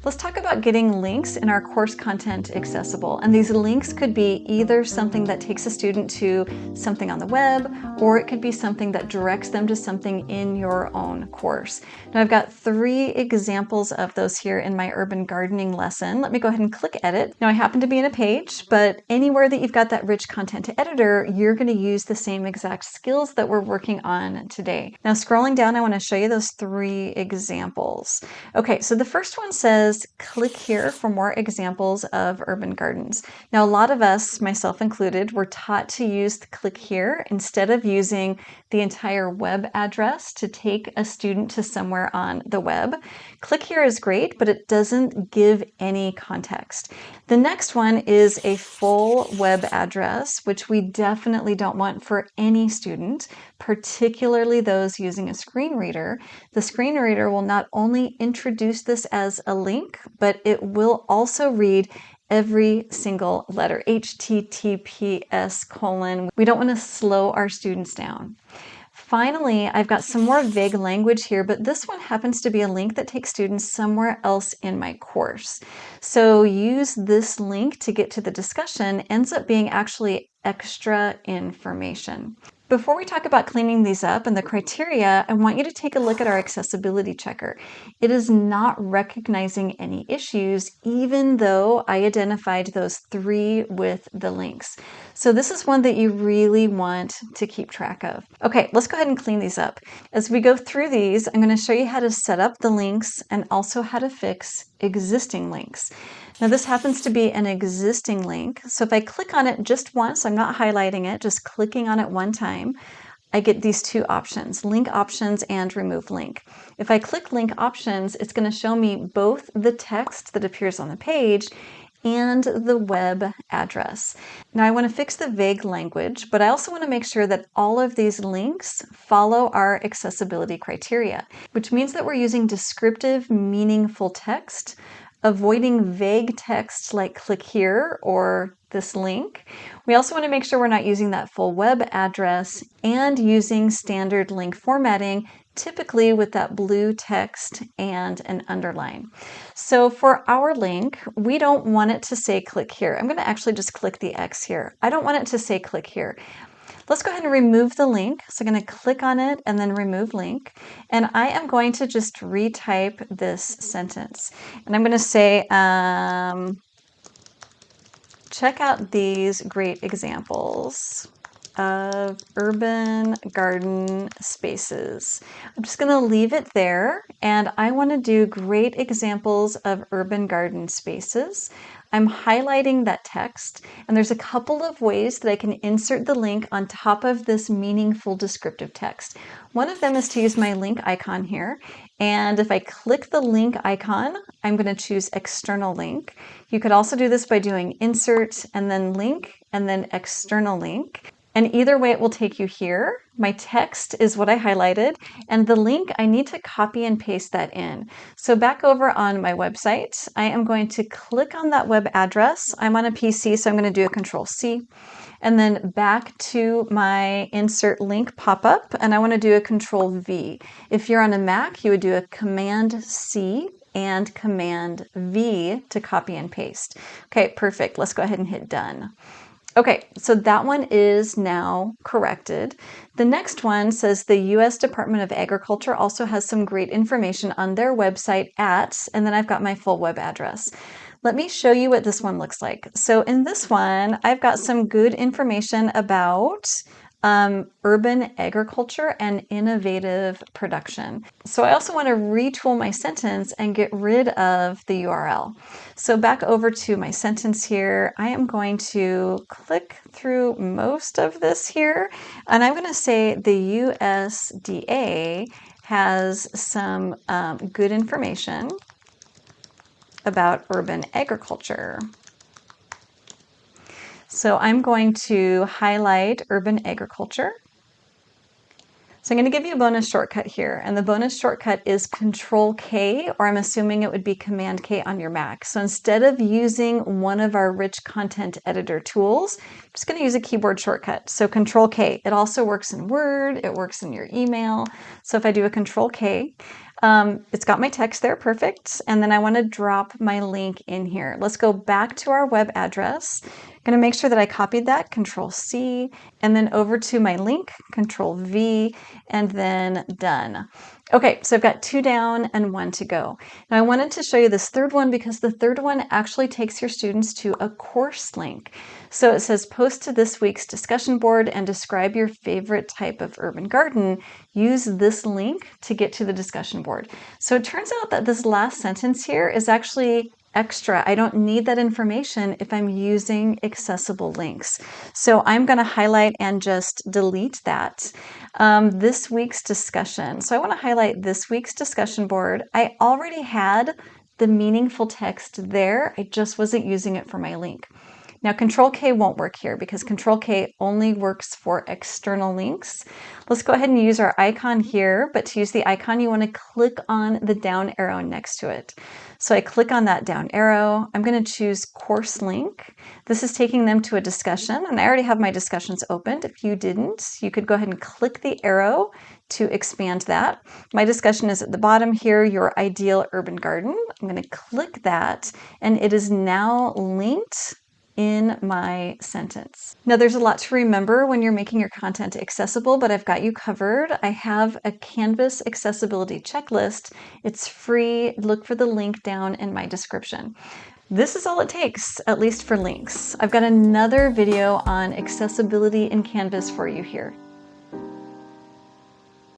Let's talk about getting links in our course content accessible. And these links could be either something that takes a student to something on the web, or it could be something that directs them to something in your own course. Now I've got 3 examples of those here in my urban gardening lesson. Let me go ahead and click edit. Now I happen to be in a page, but anywhere that you've got that rich content editor, you're going to use the same exact skills that we're working on today. Now scrolling down, I want to show you those 3 examples. Okay, so the first one says, click here for more examples of urban gardens. Now, a lot of us, myself included, were taught to use the click here instead of using the entire web address to take a student to somewhere on the web. Click here is great, but it doesn't give any context. The next one is a full web address, which we definitely don't want for any student, particularly those using a screen reader. The screen reader will not only introduce this as a link, but it will also read every single letter, HTTPS:/. We don't want to slow our students down. Finally, I've got some more vague language here, but this one happens to be a link that takes students somewhere else in my course. So use this link to get to the discussion ends up being actually extra information. Before we talk about cleaning these up and the criteria, I want you to take a look at our accessibility checker. It is not recognizing any issues, even though I identified those 3 with the links. So this is one that you really want to keep track of. Okay, let's go ahead and clean these up. As we go through these, I'm going to show you how to set up the links and also how to fix existing links. Now this happens to be an existing link. So if I click on it just once, I'm not highlighting it, just clicking on it one time, I get these 2 options, link options and remove link. If I click link options, it's going to show me both the text that appears on the page and the web address. Now I want to fix the vague language, but I also want to make sure that all of these links follow our accessibility criteria, which means that we're using descriptive, meaningful text, avoiding vague text like click here or this link. We also want to make sure we're not using that full web address and using standard link formatting, typically with that blue text and an underline. So for our link, we don't want it to say click here. I'm going to actually just click the X here. I don't want it to say click here. Let's go ahead and remove the link. So I'm going to click on it and then remove link. And I am going to just retype this sentence. And I'm going to say, check out these great examples of urban garden spaces. I'm just going to leave it there, and I want to do great examples of urban garden spaces. I'm highlighting that text, and there's a couple of ways that I can insert the link on top of this meaningful descriptive text. One of them is to use my link icon here, and if I click the link icon, I'm going to choose external link. You could also do this by doing insert and then link and then external link. And either way, it will take you here. My text is what I highlighted, and the link, I need to copy and paste that in. So back over on my website, I am going to click on that web address. I'm on a PC, so I'm going to do a Control-C. And then back to my insert link pop-up, and I want to do a Control-V. If you're on a Mac, you would do a Command-C and Command-V to copy and paste. Okay, perfect. Let's go ahead and hit done. Okay, so that one is now corrected. The next one says the U.S. Department of Agriculture also has some great information on their website at, and then I've got my full web address. Let me show you what this one looks like. So in this one, I've got some good information about urban agriculture and innovative production. So I also want to retool my sentence and get rid of the URL. So back over to my sentence here, I am going to click through most of this here, and I'm going to say the USDA has some good information about urban agriculture. So I'm going to highlight urban agriculture. So I'm going to give you a bonus shortcut here, and the bonus shortcut is Control-K, or I'm assuming it would be Command-K on your Mac. So instead of using one of our rich content editor tools, I'm just going to use a keyboard shortcut. So Control-K. It also works in Word, it works in your email. So if I do a Control-K, It's got my text there, perfect. And then I want to drop my link in here. Let's go back to our web address. I'm going to make sure that I copied that, Control C, and then over to my link, Control V, and then done. Okay, so I've got 2 down and 1 to go. Now I wanted to show you this third one because the third one actually takes your students to a course link. So it says post to this week's discussion board and describe your favorite type of urban garden. Use this link to get to the discussion board. So it turns out that this last sentence here is actually extra. I don't need that information if I'm using accessible links. So I'm going to highlight and just delete that. This week's discussion. So I want to highlight this week's discussion board. I already had the meaningful text there. I just wasn't using it for my link. Now Control K won't work here because Control K only works for external links. Let's go ahead and use our icon here, but to use the icon, you want to click on the down arrow next to it. So I click on that down arrow. I'm going to choose course link. This is taking them to a discussion, and I already have my discussions opened. If you didn't, you could go ahead and click the arrow to expand that. My discussion is at the bottom here, your ideal urban garden. I'm going to click that, and it is now linked in my sentence. Now there's a lot to remember when you're making your content accessible, but I've got you covered. I have a Canvas accessibility checklist. It's free. Look for the link down in my description. This is all it takes, at least for links. I've got another video on accessibility in Canvas for you here.